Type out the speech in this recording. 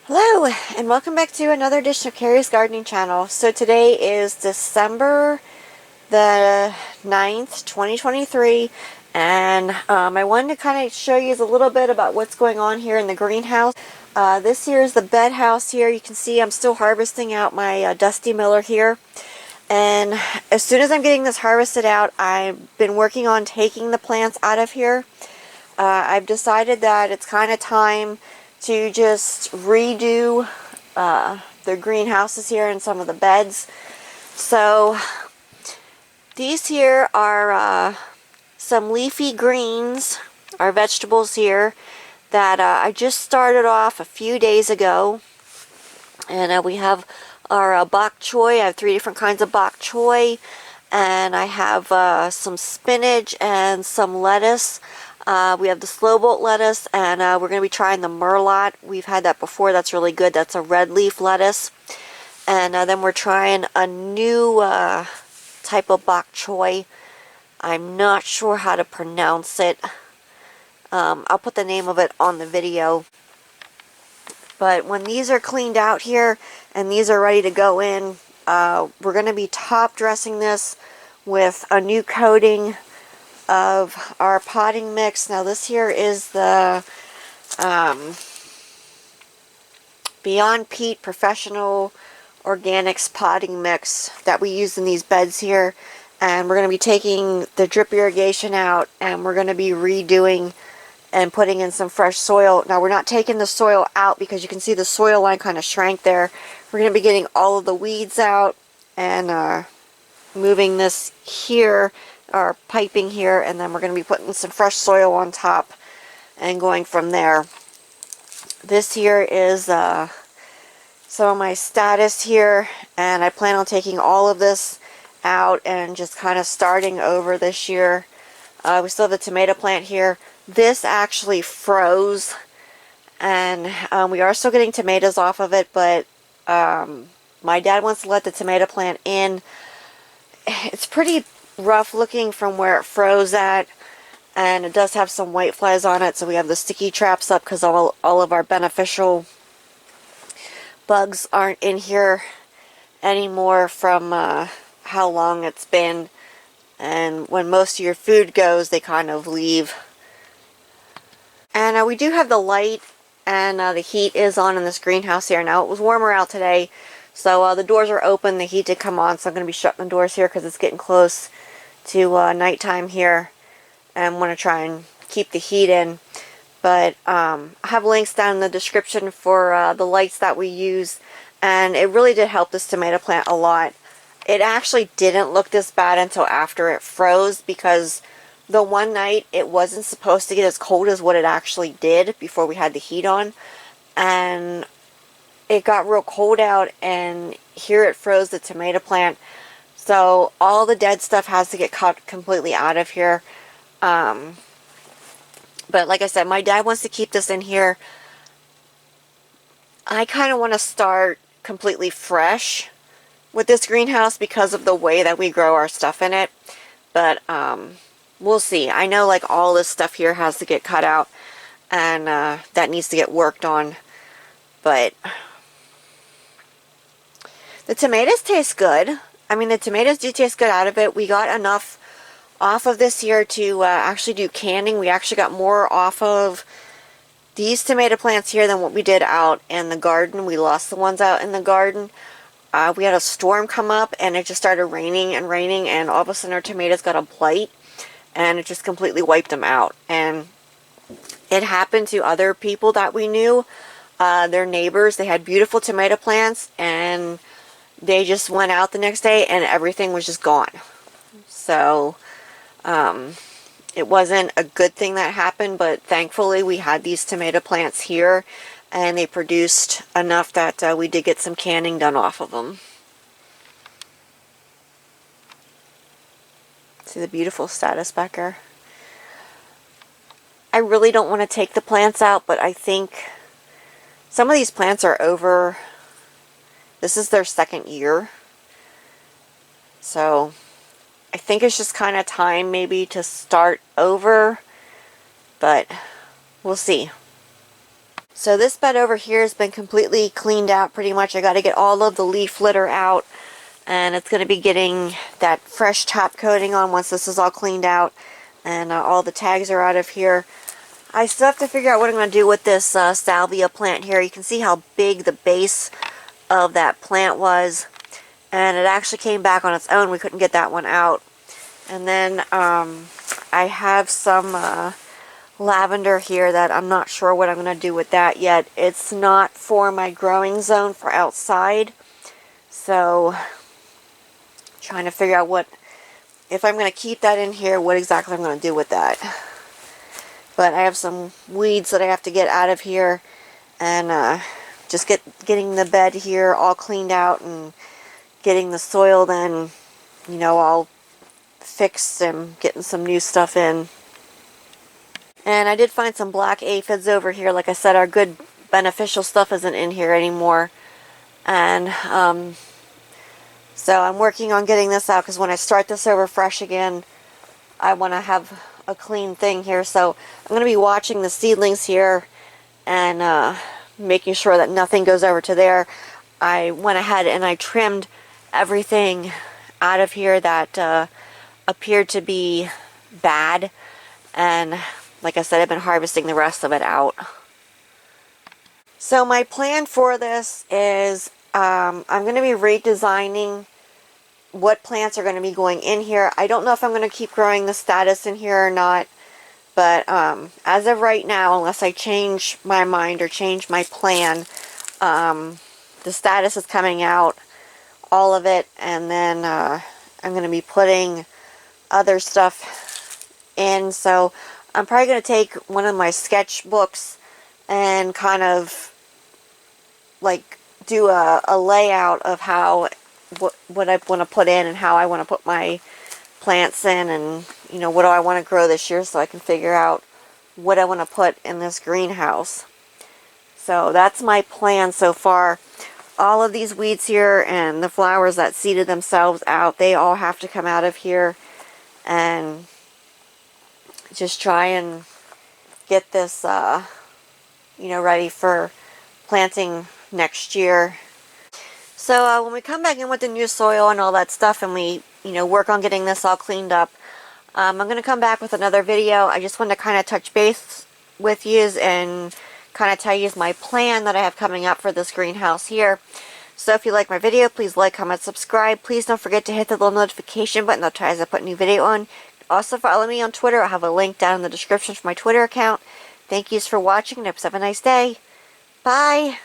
Hello, and welcome back to another edition of Carrie's Gardening Channel. So today is December the 9th, 2023, and I wanted to kind of show you a little bit about what's going on here in the greenhouse. This here is the bed house here. You can see I'm still harvesting out my Dusty Miller here. And as soon as I'm getting this harvested out, I've been working on taking the plants out of here. I've decided that it's kind of time to just redo the greenhouses here and some of the beds. So these here are some leafy greens, our vegetables here that I just started off a few days ago. And we have our bok choy. I have 3 different kinds of bok choy. And I have some spinach and some lettuce. We have the slow bolt lettuce, and we're going to be trying the merlot. We've had that before. That's really good. That's a red leaf lettuce. And then we're trying a new type of bok choy. I'm not sure how to pronounce it. I'll put the name of it on the video. But when these are cleaned out here and these are ready to go in, we're going to be top dressing this with a new coating of our potting mix. Now this here is the Beyond Peat Professional Organics potting mix that we use in these beds here. And we're going to be taking the drip irrigation out, and we're going to be redoing and putting in some fresh soil. Now we're not taking the soil out because you can see the soil line kind of shrank there. We're going to be getting all of the weeds out and moving this here, our piping here, and then we're going to be putting some fresh soil on top and going from there. This here is some of my status here, and I plan on taking all of this out and just kind of starting over this year. We still have the tomato plant here. This actually froze, and we are still getting tomatoes off of it, but my dad wants to let the tomato plant in. It's pretty rough looking from where it froze at, and it does have some white flies on it, so we have the sticky traps up because all of our beneficial bugs aren't in here anymore from how long it's been. And when most of your food goes, they kind of leave. And we do have the light, and the heat is on in this greenhouse here. Now it was warmer out today, so the doors are open, the heat did come on, so I'm going to be shutting the doors here because it's getting close to nighttime here, and want to try and keep the heat in. But I have links down in the description for the lights that we use, and it really did help this tomato plant a lot. It actually didn't look this bad until after it froze, because the one night it wasn't supposed to get as cold as what it actually did before we had the heat on, and it got real cold out, and here it froze the tomato plant. So all the dead stuff has to get cut completely out of here. But like I said, my dad wants to keep this in here. I kind of want to start completely fresh with this greenhouse because of the way that we grow our stuff in it. But we'll see. I know like all this stuff here has to get cut out, and that needs to get worked on. But the tomatoes taste good. I mean, the tomatoes do taste good out of it. We got enough off of this year to actually do canning. We actually got more off of these tomato plants here than what we did out in the garden. We lost the ones out in the garden. We had a storm come up, and it just started raining and raining, and all of a sudden our tomatoes got a blight, and it just completely wiped them out. And it happened to other people that we knew. Their neighbors, they had beautiful tomato plants, and they just went out the next day and everything was just gone. So it wasn't a good thing that happened, but thankfully we had these tomato plants here, and they produced enough that we did get some canning done off of them. See the beautiful status back there? I really don't want to take the plants out, but I think some of these plants are over. This is their second year. So I think it's just kind of time maybe to start over, but we'll see. So this bed over here has been completely cleaned out pretty much. I got to get all of the leaf litter out, and it's going to be getting that fresh top coating on once this is all cleaned out and all the tags are out of here. I still have to figure out what I'm going to do with this salvia plant here. You can see how big the base of that plant was, and it actually came back on its own. We couldn't get that one out. And then I have some lavender here that I'm not sure what I'm going to do with that yet. It's not for my growing zone for outside, so trying to figure out what, if I'm going to keep that in here, what exactly I'm going to do with that. But I have some weeds that I have to get out of here, and just getting the bed here all cleaned out and getting the soil then, you know, all fixed and getting some new stuff in. And I did find some black aphids over here. Like I said, our good beneficial stuff isn't in here anymore. And so I'm working on getting this out, because when I start this over fresh again, I want to have a clean thing here. So I'm going to be watching the seedlings here and making sure that nothing goes over to there. I went ahead and I trimmed everything out of here that appeared to be bad, and like I said, I've been harvesting the rest of it out. So my plan for this is I'm going to be redesigning what plants are going to be going in here. I don't know if I'm going to keep growing the status in here or not, but as of right now, unless I change my mind or change my plan, the status is coming out, all of it, and then I'm going to be putting other stuff in. So I'm probably going to take one of my sketchbooks and kind of like do a layout of how what I want to put in and how I want to put my plants in, and you know, what do I want to grow this year, so I can figure out what I want to put in this greenhouse. So that's my plan so far. All of these weeds here and the flowers that seeded themselves out, they all have to come out of here, and just try and get this you know, ready for planting next year. So when we come back in with the new soil and all that stuff, and we, you know, work on getting this all cleaned up, I'm going to come back with another video. I just wanted to kind of touch base with you and kind of tell you my plan that I have coming up for this greenhouse here. So if you like my video, please like, comment, subscribe. Please don't forget to hit the little notification button. That'll tell you as I put a new video on. Also follow me on Twitter. I'll have a link down in the description for my Twitter account. Thank yous for watching, and have a nice day. Bye!